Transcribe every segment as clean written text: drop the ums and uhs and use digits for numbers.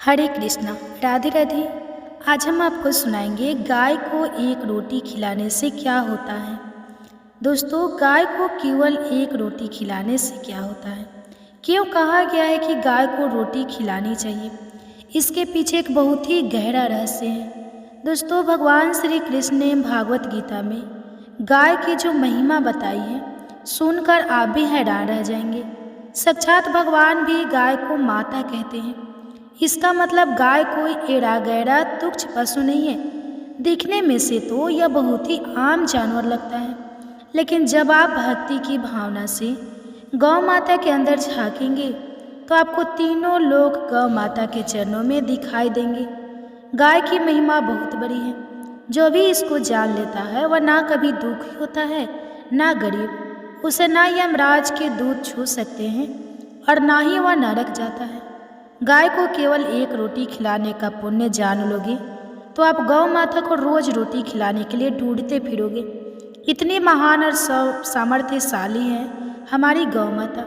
हरे कृष्णा। राधे राधे। आज हम आपको सुनाएंगे गाय को एक रोटी खिलाने से क्या होता है। दोस्तों, गाय को केवल एक रोटी खिलाने से क्या होता है, क्यों कहा गया है कि गाय को रोटी खिलानी चाहिए, इसके पीछे एक बहुत ही गहरा रहस्य है। दोस्तों, भगवान श्री कृष्ण ने भागवत गीता में गाय की जो महिमा बताई है, सुनकर आप भी हैरान रह जाएंगे। साक्षात भगवान भी गाय को माता कहते हैं। इसका मतलब गाय कोई एड़ा गैरा तुच्छ पशु नहीं है। दिखने में से तो यह बहुत ही आम जानवर लगता है, लेकिन जब आप भक्ति की भावना से गौ माता के अंदर झांकेंगे तो आपको तीनों लोग गौ माता के चरणों में दिखाई देंगे। गाय की महिमा बहुत बड़ी है। जो भी इसको जान लेता है वह ना कभी दुखी होता है, ना गरीब। उसे ना यमराज के दूत छू सकते हैं और ना ही वह नरक जाता है। गाय को केवल एक रोटी खिलाने का पुण्य जान लोगे तो आप गौ माता को रोज रोटी खिलाने के लिए ढूंढते फिरोगे। इतनी महान और सामर्थ्यशाली है हमारी गौ माता,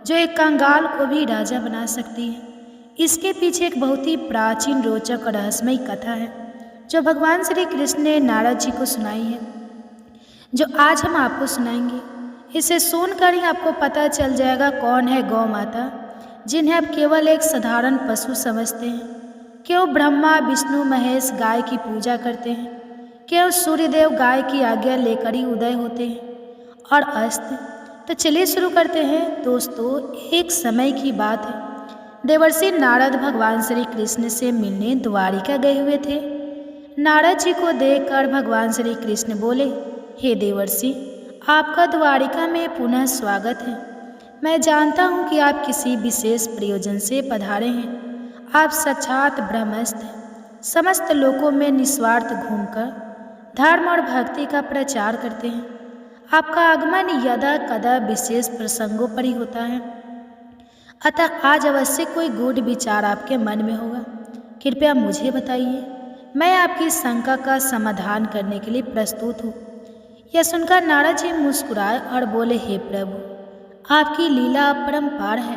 जो एक कंगाल को भी राजा बना सकती है। इसके पीछे एक बहुत ही प्राचीन, रोचक और रहस्यमयी कथा है जो भगवान श्री कृष्ण ने नारद जी को सुनाई है, जो आज हम आपको सुनाएंगे। इसे सुनकर ही आपको पता चल जाएगा कौन है गौ माता, जिन्हें आप केवल एक साधारण पशु समझते हैं। क्यों ब्रह्मा विष्णु महेश गाय की पूजा करते हैं, क्यों सूर्यदेव गाय की आज्ञा लेकर ही उदय होते हैं और अस्त। तो चलिए शुरू करते हैं। दोस्तों, एक समय की बात है। देवर्षि नारद भगवान श्री कृष्ण से मिलने द्वारिका गए हुए थे। नारद जी को देखकर भगवान श्री कृष्ण बोले, हे देवर्षि, आपका द्वारिका में पुनः स्वागत है। मैं जानता हूँ कि आप किसी विशेष प्रयोजन से पधारे हैं। आप साक्षात ब्रह्मस्थ हैं। समस्त लोकों में निस्वार्थ घूमकर धर्म और भक्ति का प्रचार करते हैं। आपका आगमन यदा कदा विशेष प्रसंगों पर ही होता है, अतः आज अवश्य कोई गूढ़ विचार आपके मन में होगा। कृपया मुझे बताइए, मैं आपकी शंका का समाधान करने के लिए प्रस्तुत हूँ। यह सुनकर नारद जी मुस्कुराए और बोले, हे प्रभु, आपकी लीला अपरंपार है।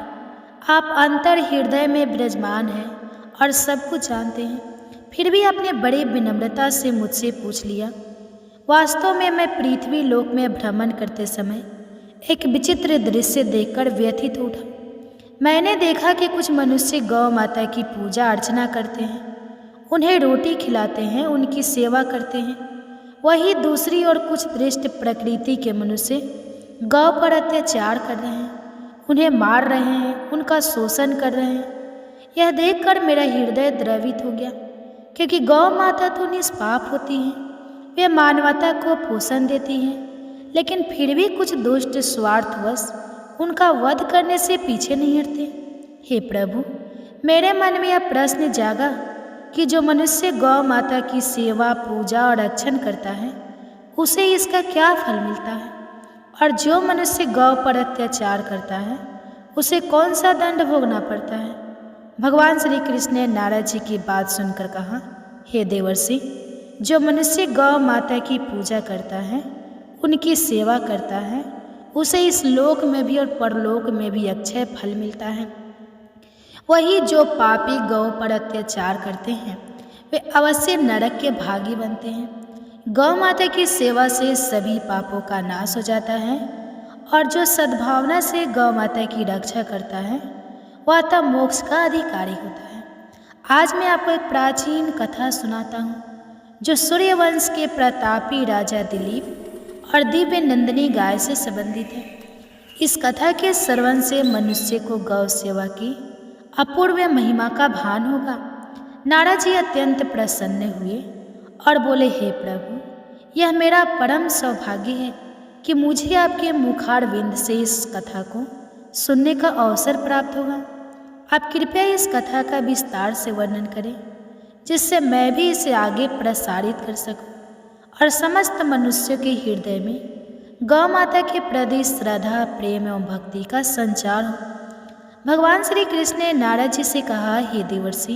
आप अंतर हृदय में विराजमान हैं और सब कुछ जानते हैं, फिर भी आपने बड़े विनम्रता से मुझसे पूछ लिया। वास्तव में मैं पृथ्वी लोक में भ्रमण करते समय एक विचित्र दृश्य देखकर व्यथित उठा। मैंने देखा कि कुछ मनुष्य गौ माता की पूजा अर्चना करते हैं, उन्हें रोटी खिलाते हैं, उनकी सेवा करते हैं। वही दूसरी ओर कुछ दृष्ट प्रकृति के मनुष्य गौ पर अत्याचार कर रहे हैं, उन्हें मार रहे हैं, उनका शोषण कर रहे हैं। यह देखकर मेरा हृदय द्रवित हो गया, क्योंकि गौ माता तो निष्पाप होती हैं, वे मानवता को पोषण देती हैं, लेकिन फिर भी कुछ दुष्ट स्वार्थवश उनका वध करने से पीछे नहीं हटते। हे प्रभु, मेरे मन में यह प्रश्न जागा कि जो मनुष्य गौ माता की सेवा, पूजा और रक्षण करता है, उसे इसका क्या फल मिलता है, और जो मनुष्य गौ पर अत्याचार करता है, उसे कौन सा दंड भोगना पड़ता है। भगवान श्री कृष्ण ने नारद जी की बात सुनकर कहा, हे देवर्षि, जो मनुष्य गौ माता की पूजा करता है, उनकी सेवा करता है, उसे इस लोक में भी और परलोक में भी अक्षय फल मिलता है। वही जो पापी गौ पर अत्याचार करते हैं, वे अवश्य नरक के भागी बनते हैं। गौ माता की सेवा से सभी पापों का नाश हो जाता है, और जो सद्भावना से गौ माता की रक्षा करता है, वह तब मोक्ष का अधिकारी होता है। आज मैं आपको एक प्राचीन कथा सुनाता हूँ, जो सूर्यवंश के प्रतापी राजा दिलीप और दिव्य नंदिनी गाय से संबंधित है। इस कथा के श्रवण से मनुष्य को गौ सेवा की अपूर्व महिमा का भान होगा। नारद जी अत्यंत प्रसन्न हुए और बोले, हे प्रभु, यह मेरा परम सौभाग्य है कि मुझे आपके मुखारविंद से इस कथा को सुनने का अवसर प्राप्त होगा। आप कृपया इस कथा का विस्तार से वर्णन करें, जिससे मैं भी इसे आगे प्रसारित कर सकूं और समस्त मनुष्यों के हृदय में गौ माता के प्रति श्रद्धा, प्रेम एवं भक्ति का संचार हो। भगवान श्री कृष्ण ने नारद जी से कहा, हे देवर्षि,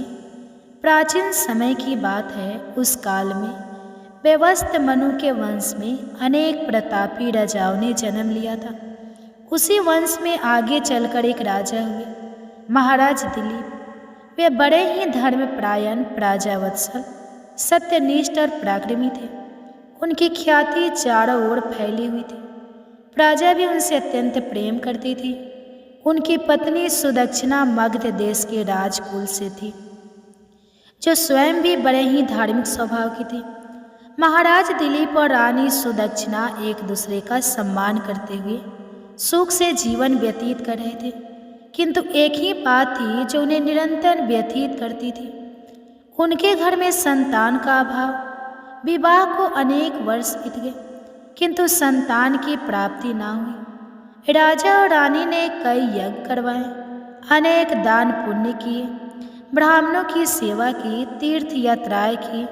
प्राचीन समय की बात है। उस काल में व्यवस्थ मनु के वंश में अनेक प्रतापी राजाओं ने जन्म लिया था। उसी वंश में आगे चलकर एक राजा हुए, महाराज दिलीप। वे बड़े ही धर्मपरायण, प्रजावत्सल, सत्यनिष्ठ और पराक्रमी थे। उनकी ख्याति चारों ओर फैली हुई थी। प्रजा भी उनसे अत्यंत प्रेम करती थी। उनकी पत्नी सुदक्षिणा मगध देश के राजकुल से थी, जो स्वयं भी बड़े ही धार्मिक स्वभाव की थी। महाराज दिलीप और रानी सुदक्षिणा एक दूसरे का सम्मान करते हुए सुख से जीवन व्यतीत कर रहे थे, किंतु एक ही बात थी जो उन्हें निरंतर व्यतीत करती थी। उनके घर में संतान का अभाव। विवाह को अनेक वर्ष बीत गए, किंतु संतान की प्राप्ति ना हुई। राजा और रानी ने कई यज्ञ करवाए, अनेक दान पुण्य किए, ब्राह्मणों की सेवा की, तीर्थ यात्राएं की,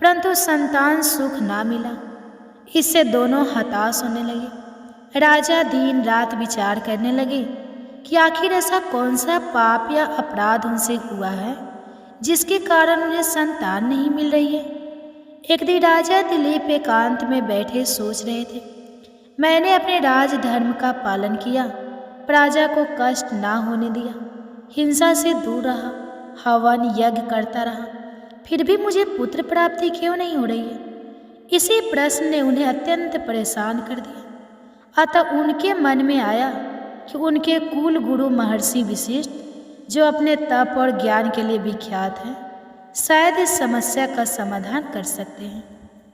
परंतु संतान सुख ना मिला। इससे दोनों हताश होने लगे। राजा दिन रात विचार करने लगे कि आखिर ऐसा कौन सा पाप या अपराध उनसे हुआ है जिसके कारण उन्हें संतान नहीं मिल रही है। एक दिन राजा दिलीप एकांत में बैठे सोच रहे थे, मैंने अपने राजधर्म का पालन किया, प्रजा को कष्ट ना होने दिया, हिंसा से दूर रहा, हवन यज्ञ करता रहा, फिर भी मुझे पुत्र प्राप्ति क्यों नहीं हो रही है। इसी प्रश्न ने उन्हें अत्यंत परेशान कर दिया। अतः उनके मन में आया कि उनके कुल गुरु महर्षि वशिष्ठ, जो अपने तप और ज्ञान के लिए विख्यात हैं, शायद इस समस्या का समाधान कर सकते हैं।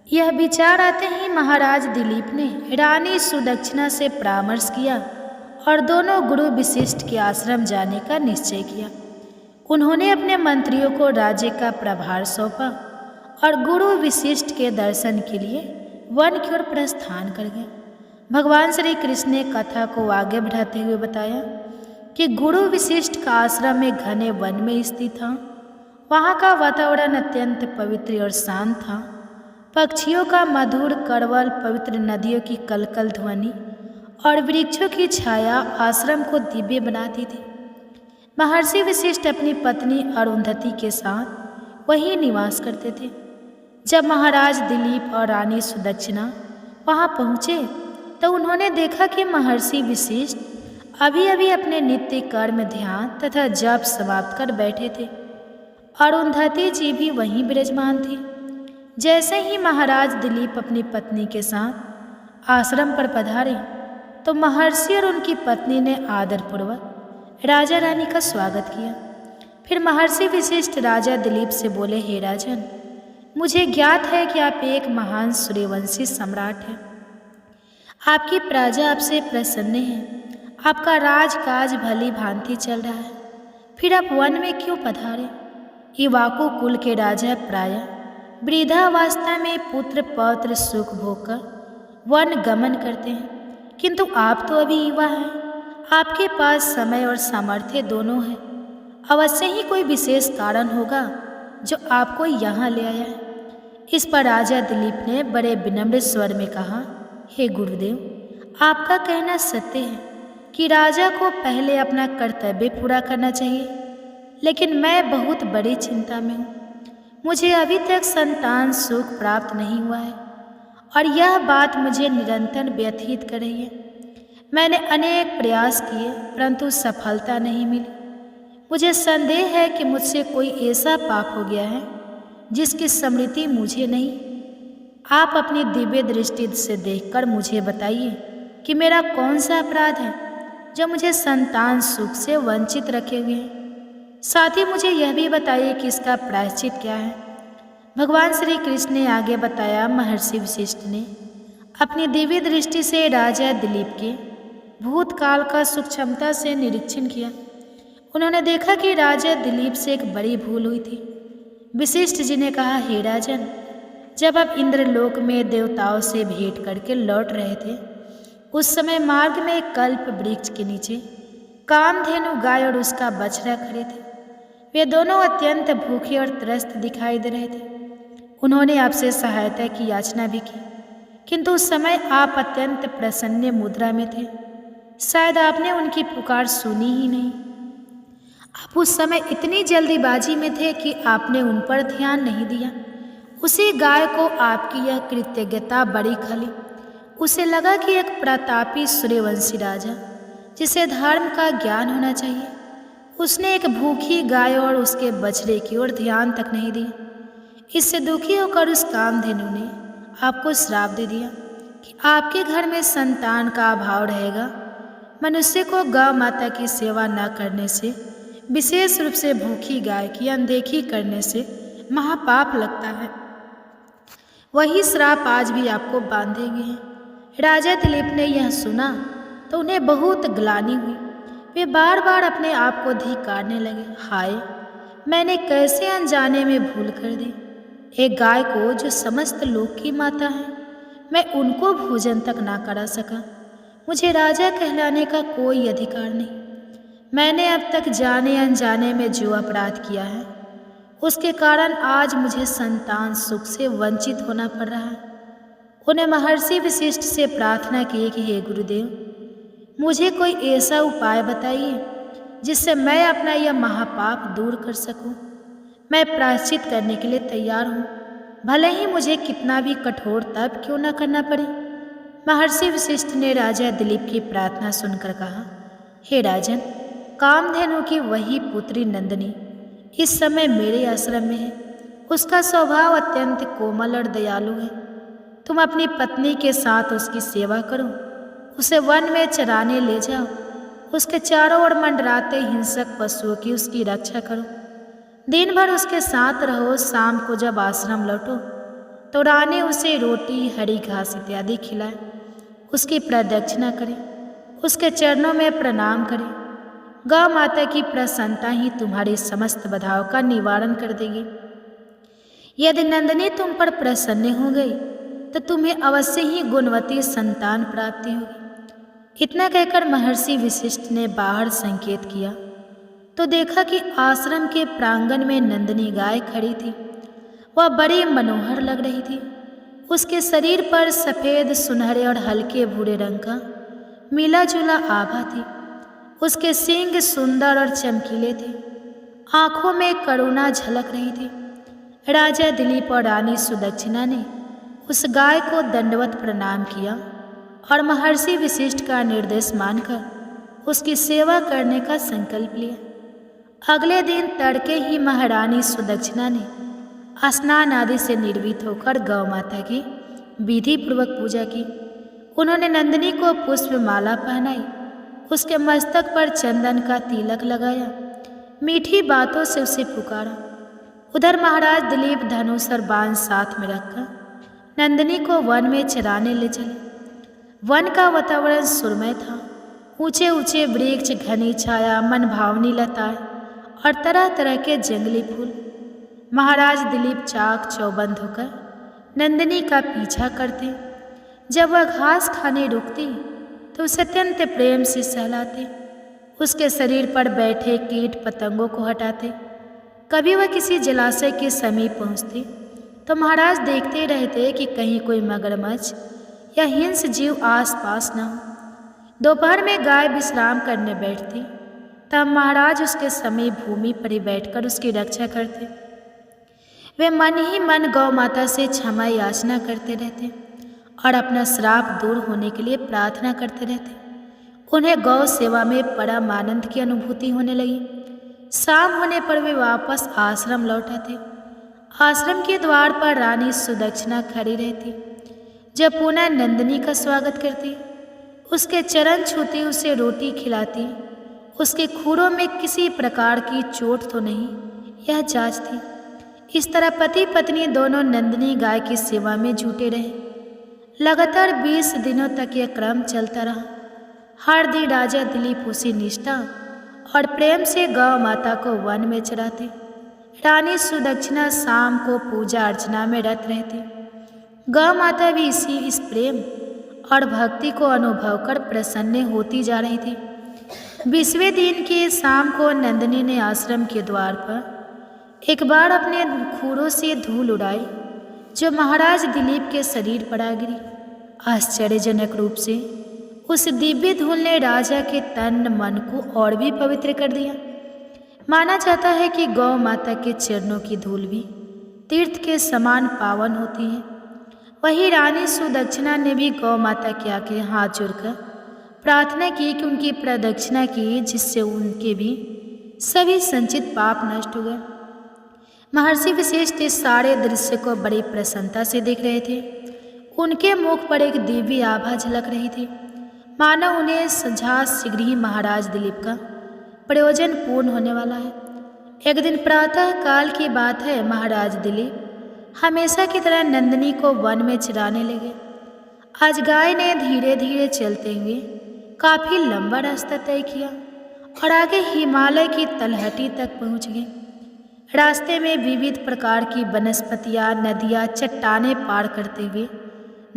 यह विचार आते ही महाराज दिलीप ने रानी सुदक्षिणा से परामर्श किया और दोनों गुरु वशिष्ठ के आश्रम जाने का निश्चय किया। उन्होंने अपने मंत्रियों को राज्य का प्रभार सौंपा और गुरु वशिष्ठ के दर्शन के लिए वन की ओर प्रस्थान कर गए। भगवान श्री कृष्ण ने कथा को आगे बढ़ाते हुए बताया कि गुरु वशिष्ठ का आश्रम में घने वन में स्थित था। वहाँ का वातावरण अत्यंत पवित्र और शांत था। पक्षियों का मधुर करवल, पवित्र नदियों की कलकल ध्वनि और वृक्षों की छाया आश्रम को दिव्य बनाती थी। महर्षि वशिष्ठ अपनी पत्नी अरुंधति के साथ वहीं निवास करते थे। जब महाराज दिलीप और रानी सुदक्षिणा वहाँ पहुँचे तो उन्होंने देखा कि महर्षि वशिष्ठ अभी अभी अपने नित्य कर्म, ध्यान तथा जप समाप्त कर बैठे थे। अरुंधति जी भी वहीं विराजमान थी। जैसे ही महाराज दिलीप अपनी पत्नी के साथ आश्रम पर पधारे तो महर्षि और उनकी पत्नी ने आदरपूर्वक राजा रानी का स्वागत किया। फिर महर्षि वशिष्ठ राजा दिलीप से बोले, हे राजन, मुझे ज्ञात है कि आप एक महान सूर्यवंशी सम्राट हैं। आपकी प्रजा आपसे प्रसन्न है, आपका राजकाज भली भांति चल रहा है, फिर आप वन में क्यों पधारे? इवाकू कुल के राजा प्रायः वृद्धावस्था में पुत्र पौत्र सुख भोगकर वन गमन करते हैं, किंतु आप तो अभी युवा हैं। आपके पास समय और सामर्थ्य दोनों है। अवश्य ही कोई विशेष कारण होगा जो आपको यहाँ ले आया है। इस पर राजा दिलीप ने बड़े विनम्र स्वर में कहा, हे गुरुदेव, आपका कहना सत्य है कि राजा को पहले अपना कर्तव्य पूरा करना चाहिए, लेकिन मैं बहुत बड़ी चिंता में हूँ। मुझे अभी तक संतान सुख प्राप्त नहीं हुआ है और यह बात मुझे निरंतर व्यथित कर रही है। मैंने अनेक प्रयास किए परंतु सफलता नहीं मिली। मुझे संदेह है कि मुझसे कोई ऐसा पाप हो गया है जिसकी स्मृति मुझे नहीं। आप अपनी दिव्य दृष्टि से देखकर मुझे बताइए कि मेरा कौन सा अपराध है जो मुझे संतान सुख से वंचित रखे हुए हैं। साथ ही मुझे यह भी बताइए कि इसका प्रायश्चित क्या है। भगवान श्री कृष्ण ने आगे बताया, महर्षि वशिष्ठ ने अपनी दिव्य दृष्टि से राजा दिलीप के भूतकाल का सूक्ष्मता से निरीक्षण किया। उन्होंने देखा कि राजा दिलीप से एक बड़ी भूल हुई थी। वशिष्ठ जी ने कहा, हे राजन, जब आप इंद्रलोक में देवताओं से भेंट करके लौट रहे थे, उस समय मार्ग में एक कल्प वृक्ष के नीचे कामधेनु गाय और उसका बछड़ा खड़े थे। वे दोनों अत्यंत भूखे और त्रस्त दिखाई दे रहे थे। उन्होंने आपसे सहायता की याचना भी की, किंतु उस समय आप अत्यंत प्रसन्न मुद्रा में थे। शायद आपने उनकी पुकार सुनी ही नहीं। आप उस समय इतनी जल्दीबाजी में थे कि आपने उन पर ध्यान नहीं दिया। उसी गाय को आपकी यह कृतज्ञता बड़ी खली। उसे लगा कि एक प्रतापी सूर्यवंशी राजा, जिसे धर्म का ज्ञान होना चाहिए, उसने एक भूखी गाय और उसके बछड़े की ओर ध्यान तक नहीं दिया। इससे दुखी होकर उस कामधेनु ने आपको श्राप दे दिया कि आपके घर में संतान का अभाव रहेगा। मनुष्य को गौ माता की सेवा न करने से, विशेष रूप से भूखी गाय की अनदेखी करने से महापाप लगता है। वही श्राप आज भी आपको बांधेंगे हैं। राजा दिलीप ने यह सुना तो उन्हें बहुत ग्लानि हुई। वे बार बार अपने आप को धिक्कारने लगे। हाय, मैंने कैसे अनजाने में भूल कर दी। एक गाय को जो समस्त लोक की माता है, मैं उनको भोजन तक ना करा सका। मुझे राजा कहलाने का कोई अधिकार नहीं। मैंने अब तक जाने अनजाने में जो अपराध किया है, उसके कारण आज मुझे संतान सुख से वंचित होना पड़ रहा है। उन्हें महर्षि वशिष्ठ से प्रार्थना की कि हे गुरुदेव, मुझे कोई ऐसा उपाय बताइए जिससे मैं अपना यह महापाप दूर कर सकूं। मैं प्रायश्चित करने के लिए तैयार हूँ, भले ही मुझे कितना भी कठोर तप क्यों न करना पड़े। महर्षि वशिष्ठ ने राजा दिलीप की प्रार्थना सुनकर कहा, हे राजन, कामधेनु की वही पुत्री नंदिनी इस समय मेरे आश्रम में है। उसका स्वभाव अत्यंत कोमल और दयालु है। तुम अपनी पत्नी के साथ उसकी सेवा करो, उसे वन में चराने ले जाओ, उसके चारों ओर मंडराते हिंसक पशुओं की उसकी रक्षा करो। दिन भर उसके साथ रहो। शाम को जब आश्रम लौटो तो रानी उसे रोटी, हरी घास इत्यादि खिलाए। उसकी प्रदक्षिणा करें, उसके चरणों में प्रणाम करें। गौ माता की प्रसन्नता ही तुम्हारी समस्त बाधाओं का निवारण कर देगी। यदि नंदिनी तुम पर प्रसन्न हो गई तो तुम्हें अवश्य ही गुणवती संतान प्राप्ति होगी। इतना कहकर महर्षि वशिष्ठ ने बाहर संकेत किया तो देखा कि आश्रम के प्रांगण में नंदिनी गाय खड़ी थी। वह बड़ी मनोहर लग रही थी। उसके शरीर पर सफ़ेद, सुनहरे और हल्के भूरे रंग का मिला जुला आभा थी। उसके सींग सुंदर और चमकीले थे। आंखों में करुणा झलक रही थी। राजा दिलीप और रानी सुदक्षिणा ने उस गाय को दंडवत प्रणाम किया और महर्षि वशिष्ठ का निर्देश मानकर उसकी सेवा करने का संकल्प लिया। अगले दिन तड़के ही महारानी सुदक्षिणा ने स्नान आदि से निर्भीत होकर गौ माता की विधि पूर्वक पूजा की। उन्होंने नंदिनी को पुष्पमाला पहनाई, उसके मस्तक पर चंदन का तिलक लगाया, मीठी बातों से उसे पुकारा। उधर महाराज दिलीप धनुष और बाण साथ में रखकर नंदिनी को वन में चराने ले चले। वन का वातावरण सुरमय था। ऊंचे ऊंचे वृक्ष, घनी छाया, मनभावनी लताएं और तरह तरह के जंगली फूल। महाराज दिलीप चाक चौबंद होकर नंदिनी का पीछा करते। जब वह घास खाने रुकती तो उसे अत्यंत प्रेम से सहलाते, उसके शरीर पर बैठे कीट पतंगों को हटाते। कभी वह किसी जलाशय के समीप पहुँचती तो महाराज देखते रहते कि कहीं कोई मगरमच्छ या हिंस जीव आसपास न हो। दोपहर में गाय विश्राम करने बैठती तब महाराज उसके समीप भूमि पर ही बैठकर उसकी रक्षा करते। वे मन ही मन गौ माता से क्षमा याचना करते रहते और अपना श्राप दूर होने के लिए प्रार्थना करते रहते। उन्हें गौ सेवा में परम आनंद की अनुभूति होने लगी। शाम होने पर वे वापस आश्रम लौट आते। आश्रम के द्वार पर रानी सुदक्षिणा खड़ी रहती। जब पुनः नंदिनी का स्वागत करती, उसके चरण छूती, उसे रोटी खिलाती, उसके खुरों में किसी प्रकार की चोट तो नहीं, यह जांचती। इस तरह पति पत्नी दोनों नंदिनी गाय की सेवा में जुटे रहे। लगातार 20 दिनों तक यह क्रम चलता रहा। हर दिन राजा दिलीप उसी निष्ठा और प्रेम से गौ माता को वन में चराते। रानी सुदक्षिणा शाम को पूजा अर्चना में रत रहती। गौ माता भी इस प्रेम और भक्ति को अनुभव कर प्रसन्न होती जा रही थी। 20वें दिन की शाम को नंदिनी ने आश्रम के द्वार पर एक बार अपने खुरों से धूल उड़ाई जो महाराज दिलीप के शरीर पर आ गिरी। आश्चर्यजनक रूप से उस दिव्य धूल ने राजा के तन मन को और भी पवित्र कर दिया। माना जाता है कि गौ माता के चरणों की धूल भी तीर्थ के समान पावन होती है। वही रानी सुदक्षिणा ने भी गौ माता के आगे हाथ जोड़कर प्रार्थना की कि उनकी प्रदक्षिणा की, जिससे उनके भी सभी संचित पाप नष्ट हो गए। महर्षि वशिष्ठ इस सारे दृश्य को बड़ी प्रसन्नता से देख रहे थे। उनके मुख पर एक दिव्य आभा झलक रही थी, मानो उन्हें समझा शीघ्र ही महाराज दिलीप का प्रयोजन पूर्ण होने वाला है। एक दिन प्रातः काल की बात है, महाराज दिलीप हमेशा की तरह नंदिनी को वन में चराने लगे। आज गाय ने धीरे धीरे चलते हुए काफी लंबा रास्ता तय किया और आगे हिमालय की तलहटी तक पहुंच गए। रास्ते में विविध प्रकार की वनस्पतियां, नदियां, चट्टानें पार करते हुए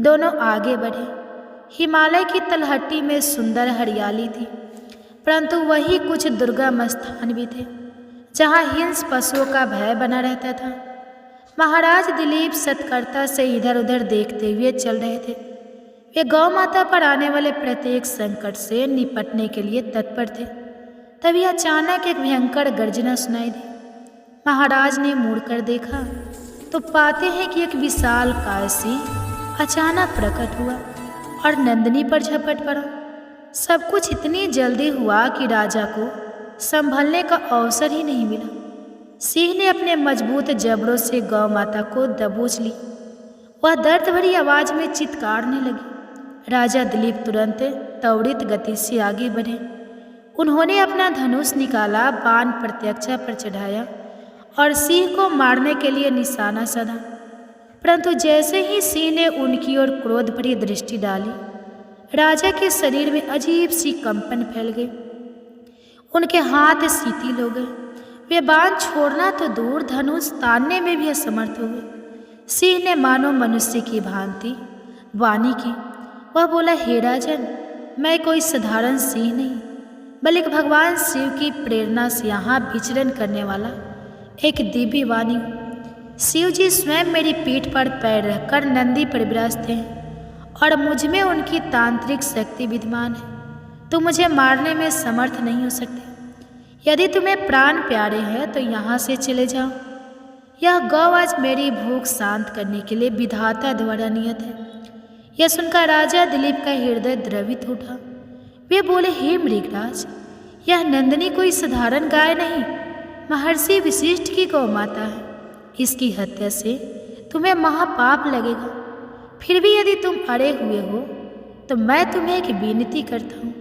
दोनों आगे बढ़े। हिमालय की तलहटी में सुंदर हरियाली थी, परंतु वही कुछ दुर्गम स्थान भी थे जहाँ हिंस पशुओं का भय बना रहता था। महाराज दिलीप सतर्कता से इधर उधर देखते हुए चल रहे थे। वे गौ माता पर आने वाले प्रत्येक संकट से निपटने के लिए तत्पर थे। तभी अचानक एक भयंकर गर्जना सुनाई दी। महाराज ने मुड़कर देखा तो पाते हैं कि एक विशाल कायसी अचानक प्रकट हुआ और नंदिनी पर झपट पड़ा। सब कुछ इतनी जल्दी हुआ कि राजा को संभलने का अवसर ही नहीं मिला। सिंह ने अपने मजबूत जबड़ों से गौ माता को दबोच ली। वह दर्द भरी आवाज में चित्कारने लगी। राजा दिलीप तुरंत त्वरित गति से आगे बढ़े। उन्होंने अपना धनुष निकाला, बाण प्रत्यक्षा पर चढ़ाया और सिंह को मारने के लिए निशाना साधा। परंतु जैसे ही सिंह ने उनकी ओर क्रोध भरी दृष्टि डाली, राजा के शरीर में अजीब सी कंपन फैल गई। उनके हाथ शिथिल हो गए। वे बाण छोड़ना तो दूर, धनुष तानने में भी असमर्थ हो गए। सिंह ने मानो मनुष्य की भांति वाणी की। वह बोला, हे राजन, मैं कोई साधारण सिंह नहीं, बल्कि भगवान शिव की प्रेरणा से यहाँ विचरण करने वाला एक दिव्य वाणी हूँ। शिव जी स्वयं मेरी पीठ पर पैर रखकर नंदी पर विराजते हैं और मुझ में उनकी तांत्रिक शक्ति विद्यमान है। तुम मुझे मारने में समर्थ नहीं हो सकते। यदि तुम्हें प्राण प्यारे हैं तो यहाँ से चले जाओ। यह गौ आज मेरी भूख शांत करने के लिए विधाता द्वारा नियत है। यह सुनकर राजा दिलीप का हृदय द्रवित उठा। वे बोले, हे मृगराज, यह नंदिनी कोई साधारण गाय नहीं, महर्षि वशिष्ठ की गौ माता है। इसकी हत्या से तुम्हें महापाप लगेगा। फिर भी यदि तुम अड़े हुए हो तो मैं तुम्हें एक विनती करता हूँ,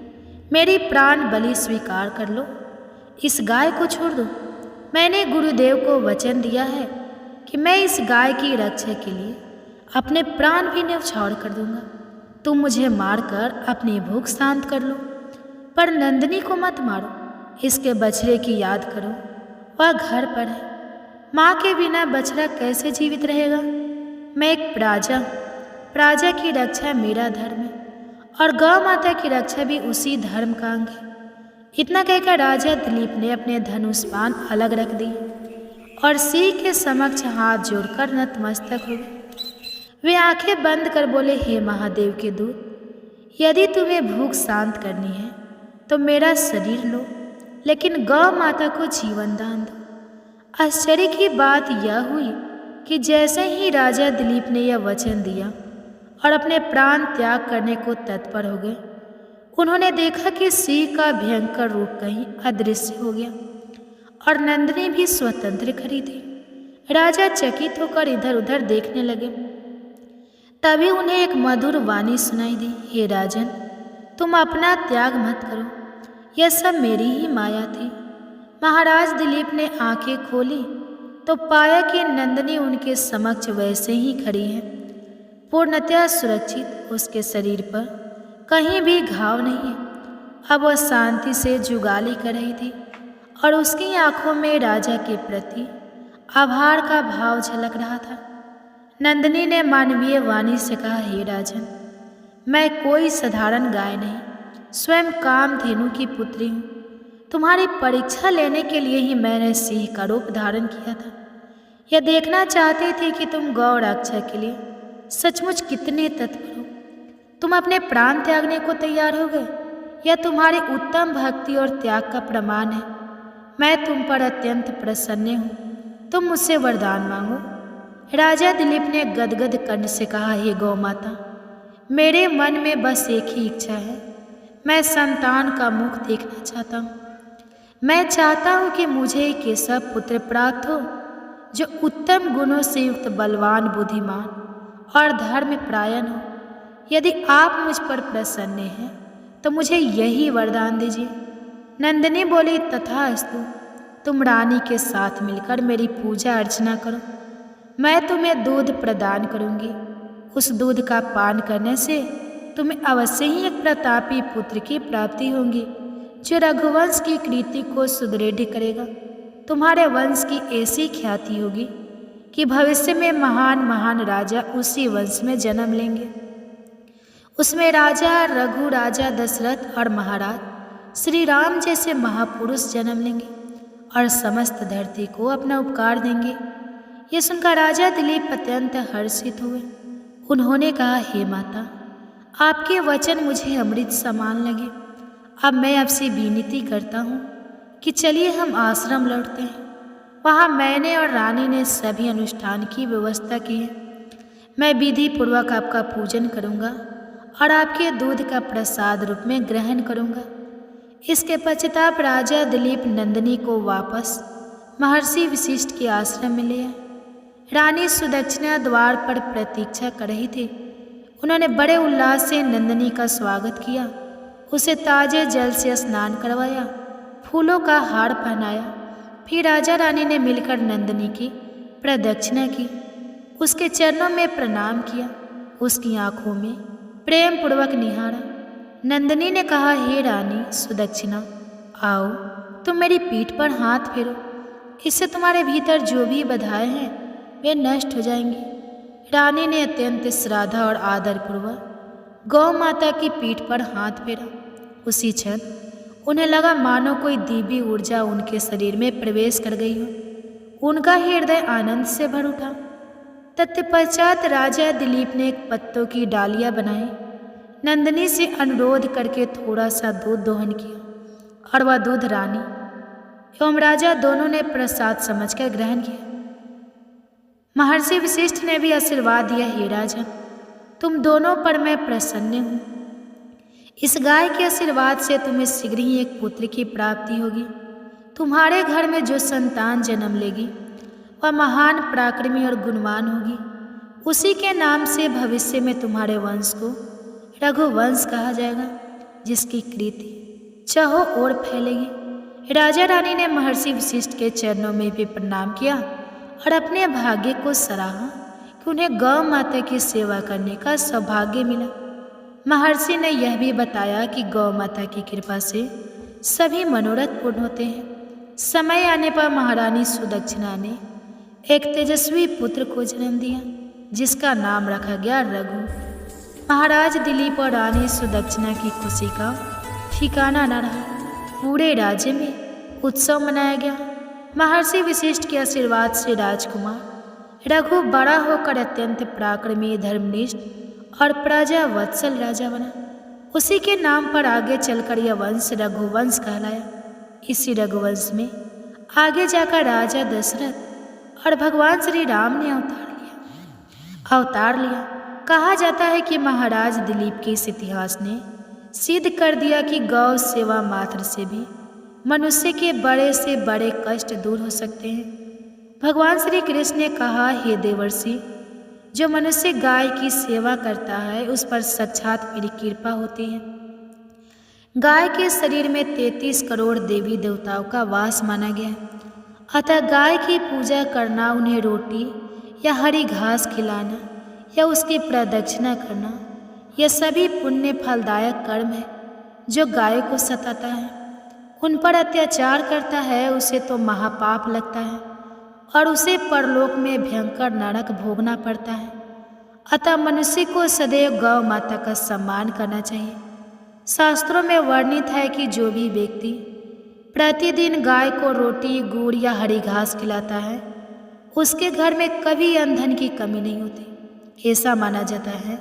मेरी प्राण बलि स्वीकार कर लो। इस गाय को छोड़ दो। मैंने गुरुदेव को वचन दिया है कि मैं इस गाय की रक्षा के लिए अपने प्राण भी न्यौछावर कर दूंगा। तुम मुझे मारकर अपनी भूख शांत कर लो, पर नंदिनी को मत मारो। इसके बछड़े की याद करो, वह घर पर है। माँ के बिना बछड़ा कैसे जीवित रहेगा? मैं एक प्रजा की रक्षा मेरा धर्म है और गौ माता की रक्षा भी उसी धर्म का अंग है। इतना कहकर राजा दिलीप ने अपने धनुष बाण अलग रख दिए और सिंह के समक्ष हाथ जोड़कर नतमस्तक हो गए। वे आंखें बंद कर बोले, हे महादेव के दूत, यदि तुम्हें भूख शांत करनी है तो मेरा शरीर लो, लेकिन गौ माता को जीवन दान दो। आश्चर्य की बात यह हुई कि जैसे ही राजा दिलीप ने यह वचन दिया और अपने प्राण त्याग करने को तत्पर हो गए, उन्होंने देखा कि सिंह का भयंकर रूप कहीं अदृश्य हो गया और नंदिनी भी स्वतंत्र खड़ी थी। राजा चकित होकर इधर उधर देखने लगे। तभी उन्हें एक मधुर वाणी सुनाई दी, हे राजन, तुम अपना त्याग मत करो, यह सब मेरी ही माया थी। महाराज दिलीप ने आंखें खोली तो पाया कि नंदिनी उनके समक्ष वैसे ही खड़ी है, पूर्णतः सुरक्षित। उसके शरीर पर कहीं भी घाव नहीं है। अब वह शांति से जुगाली कर रही थी और उसकी आंखों में राजा के प्रति आभार का भाव झलक रहा था। नंदिनी ने मानवीय वाणी से कहा, हे राजन, मैं कोई साधारण गाय नहीं, स्वयं कामधेनु की पुत्री हूँ। तुम्हारी परीक्षा लेने के लिए ही मैंने सिंह का रूप धारण किया था। यह देखना चाहते थे कि तुम गौ रक्षा के लिए सचमुच कितने तत्पर हो। तुम अपने प्राण त्यागने को तैयार हो गए। यह तुम्हारी उत्तम भक्ति और त्याग का प्रमाण है। मैं तुम पर अत्यंत प्रसन्न हूँ। तुम मुझसे वरदान मांगो। राजा दिलीप ने गदगद कंठ से कहा, हे गौ माता, मेरे मन में बस एक ही इच्छा है, मैं संतान का मुख देखना चाहता हूँ। मैं चाहता हूँ कि मुझे एक ऐसा पुत्र प्राप्त हो जो उत्तम गुणों से युक्त, बलवान, बुद्धिमान और धर्म परायण हो। यदि आप मुझ पर प्रसन्न हैं तो मुझे यही वरदान दीजिए। नंदिनी बोली, तथास्तु। तुम रानी के साथ मिलकर मेरी पूजा अर्चना करो। मैं तुम्हें दूध प्रदान करूंगी। उस दूध का पान करने से तुम्हें अवश्य ही एक प्रतापी पुत्र की प्राप्ति होगी जो रघुवंश की कीर्ति को सुदृढ़ करेगा। तुम्हारे वंश की ऐसी ख्याति होगी कि भविष्य में महान महान राजा उसी वंश में जन्म लेंगे। उसमें राजा रघु, राजा दशरथ और महाराज श्री राम जैसे महापुरुष जन्म लेंगे और समस्त धरती को अपना उपकार देंगे। ये सुनकर राजा दिलीप अत्यंत हर्षित हुए। उन्होंने कहा, हे माता, आपके वचन मुझे अमृत समान लगे। अब मैं आपसे विनती करता हूँ कि चलिए हम आश्रम लौटते हैं। वहाँ मैंने और रानी ने सभी अनुष्ठान की व्यवस्था की है। मैं विधि पूर्वक आपका पूजन करूँगा और आपके दूध का प्रसाद रूप में ग्रहण करूँगा। इसके पश्चात राजा दिलीप नंदिनी को वापस महर्षि वशिष्ठ के आश्रम में ले आए। रानी सुदक्षिणा द्वार पर प्रतीक्षा कर रही थी। उन्होंने बड़े उल्लास से नंदिनी का स्वागत किया, उसे ताजे जल से स्नान करवाया, फूलों का हार पहनाया। फिर राजा रानी ने मिलकर नंदिनी की प्रदक्षिणा की, उसके चरणों में प्रणाम किया, उसकी आंखों में प्रेम पूर्वक निहारा। नंदिनी ने कहा, हे रानी सुदक्षिणा, आओ तुम मेरी पीठ पर हाथ फेरो। इससे तुम्हारे भीतर जो भी बाधाएं हैं वे नष्ट हो जाएंगी। रानी ने अत्यंत श्रद्धा और आदर पूर्वक गौ माता की पीठ पर हाथ फेरा। उसी क्षण उन्हें लगा मानो कोई दिव्य ऊर्जा उनके शरीर में प्रवेश कर गई हो। उनका हृदय आनंद से भर उठा। तत्पश्चात राजा दिलीप ने एक पत्तों की डालियां बनाई, नंदिनी से अनुरोध करके थोड़ा सा दूध दोहन किया और वह दूध रानी एवं राजा दोनों ने प्रसाद समझकर ग्रहण किया। महर्षि वशिष्ठ ने भी आशीर्वाद दिया, हे राजन, तुम दोनों पर मैं प्रसन्न हूँ। इस गाय के आशीर्वाद से तुम्हें शीघ्र ही एक पुत्र की प्राप्ति होगी। तुम्हारे घर में जो संतान जन्म लेगी वह महान, पराक्रमी और गुणवान होगी। उसी के नाम से भविष्य में तुम्हारे वंश को रघुवंश कहा जाएगा, जिसकी कीर्ति चारों ओर फैलेगी। राजा रानी ने महर्षि वशिष्ठ के चरणों में भी प्रणाम किया और अपने भाग्य को सराहा कि उन्हें गौ माता की सेवा करने का सौभाग्य मिला। महर्षि ने यह भी बताया कि गौ माता की कृपा से सभी मनोरथ पूर्ण होते हैं। समय आने पर महारानी सुदक्षिणा ने एक तेजस्वी पुत्र को जन्म दिया, जिसका नाम रखा गया रघु। महाराज दिलीप और रानी सुदक्षिणा की खुशी का ठिकाना न रहा। पूरे राज्य में उत्सव मनाया गया। महर्षि वशिष्ठ के आशीर्वाद से राजकुमार रघु बड़ा होकर अत्यंत पराक्रमी, धर्मनिष्ठ और प्रजा वत्सल राजा बना। उसी के नाम पर आगे चलकर यह वंश रघुवंश कहलाया। इसी रघुवंश में आगे जाकर राजा दशरथ और भगवान श्री राम ने अवतार लिया। कहा जाता है कि महाराज दिलीप के इस इतिहास ने सिद्ध कर दिया कि गौ सेवा मात्र से भी मनुष्य के बड़े से बड़े कष्ट दूर हो सकते हैं। भगवान श्री कृष्ण ने कहा, हे देवर्षि, जो मनुष्य गाय की सेवा करता है उस पर साक्षात मेरी कृपा होती है। गाय के शरीर में 33 करोड़ देवी देवताओं का वास माना गया है। अतः गाय की पूजा करना, उन्हें रोटी या हरी घास खिलाना या उसकी प्रदक्षिणा करना, यह सभी पुण्य फलदायक कर्म है। जो गाय को सताता है, उन पर अत्याचार करता है, उसे तो महापाप लगता है और उसे परलोक में भयंकर नरक भोगना पड़ता है। अतः मनुष्य को सदैव गौ माता का सम्मान करना चाहिए। शास्त्रों में वर्णित है कि जो भी व्यक्ति प्रतिदिन गाय को रोटी, गुड़ या हरी घास खिलाता है, उसके घर में कभी अन्न की कमी नहीं होती। ऐसा माना जाता है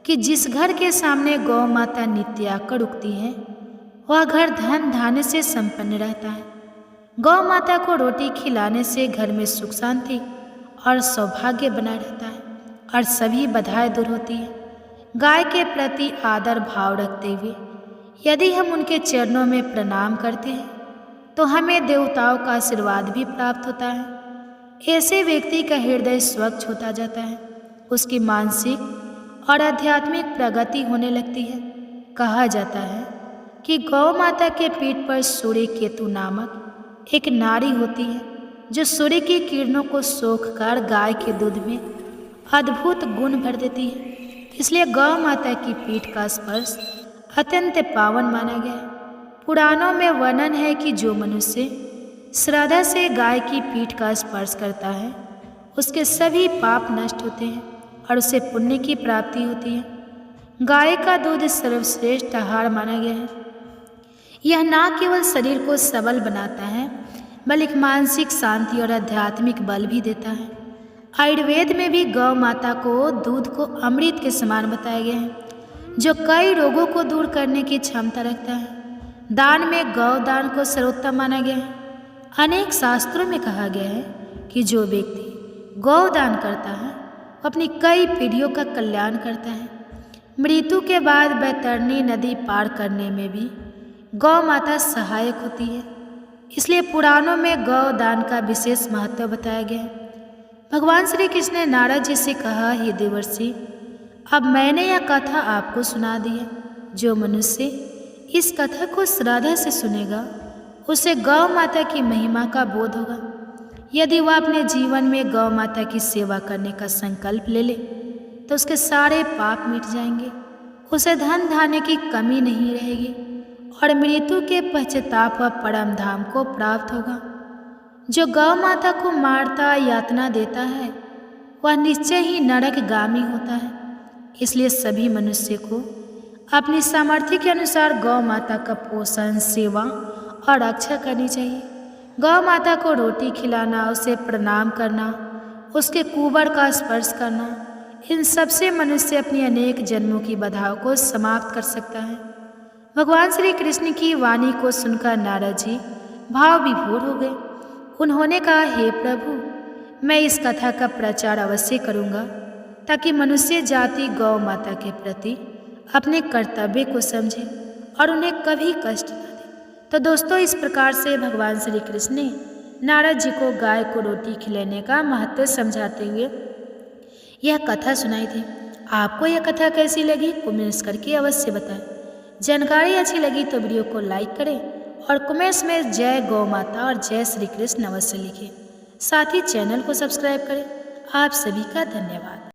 कि जिस घर के सामने गौ माता नित्य आकर उगती है, वह घर धन धान्य से संपन्न रहता है। गौ माता को रोटी खिलाने से घर में सुख शांति और सौभाग्य बना रहता है और सभी बाधाएं दूर होती है। गाय के प्रति आदर भाव रखते हुए यदि हम उनके चरणों में प्रणाम करते हैं तो हमें देवताओं का आशीर्वाद भी प्राप्त होता है। ऐसे व्यक्ति का हृदय स्वच्छ होता जाता है, उसकी मानसिक और आध्यात्मिक प्रगति होने लगती है। कहा जाता है कि गौ माता के पीठ पर सूर्य केतु नामक एक नारी होती है, जो सूर्य की किरणों को सोखकर गाय के दूध में अद्भुत गुण भर देती है। इसलिए गौ माता की पीठ का स्पर्श अत्यंत पावन माना गया है। पुराणों में वर्णन है कि जो मनुष्य श्रद्धा से गाय की पीठ का स्पर्श करता है, उसके सभी पाप नष्ट होते हैं और उसे पुण्य की प्राप्ति होती है। गाय का दूध सर्वश्रेष्ठ आहार माना गया है। यह न केवल शरीर को सबल बनाता है, बल्कि मानसिक शांति और आध्यात्मिक बल भी देता है। आयुर्वेद में भी गौ माता को दूध को अमृत के समान बताया गया है, जो कई रोगों को दूर करने की क्षमता रखता है। दान में गौ दान को सर्वोत्तम माना गया है। अनेक शास्त्रों में कहा गया है कि जो व्यक्ति गौ दान करता है, वो अपनी कई पीढ़ियों का कल्याण करता है। मृत्यु के बाद बैतरणी नदी पार करने में भी गौ माता सहायक होती है। इसलिए पुराणों में गौ दान का विशेष महत्व बताया गया है। भगवान श्री कृष्ण ने नारद जी से कहा, हे देवर्षि, अब मैंने यह कथा आपको सुना दी है। जो मनुष्य इस कथा को श्रद्धा से सुनेगा, उसे गौ माता की महिमा का बोध होगा। यदि वह अपने जीवन में गौ माता की सेवा करने का संकल्प ले ले, तो उसके सारे पाप मिट जाएंगे, उसे धन धान्य की कमी नहीं रहेगी और मृत्यु के पश्चाताप वह परम धाम को प्राप्त होगा। जो गौ माता को मारता यातना देता है, वह निश्चय ही नरकगामी होता है। इसलिए सभी मनुष्य को अपनी सामर्थ्य के अनुसार गौ माता का पोषण, सेवा और रक्षा करनी चाहिए। गौ माता को रोटी खिलाना, उसे प्रणाम करना, उसके कुबर का स्पर्श करना, इन सबसे मनुष्य अपनी अनेक जन्मों की बाधाओं को समाप्त कर सकता है। भगवान श्री कृष्ण की वाणी को सुनकर नारद जी भाव विभोर हो गए। उन्होंने कहा, हे प्रभु, मैं इस कथा का प्रचार अवश्य करूँगा, ताकि मनुष्य जाति गौ माता के प्रति अपने कर्तव्य को समझे और उन्हें कभी कष्ट न दे। तो दोस्तों, इस प्रकार से भगवान श्री कृष्ण ने नारद जी को गाय को रोटी खिलाने का महत्व समझाते हुए यह कथा सुनाई थी। आपको यह कथा कैसी लगी, कमेंट्स करके अवश्य बताएं। जानकारी अच्छी लगी तो वीडियो को लाइक करें और कमेंट्स में जय गौ माता और जय श्री कृष्ण अवश्य लिखें। साथ ही चैनल को सब्सक्राइब करें। आप सभी का धन्यवाद।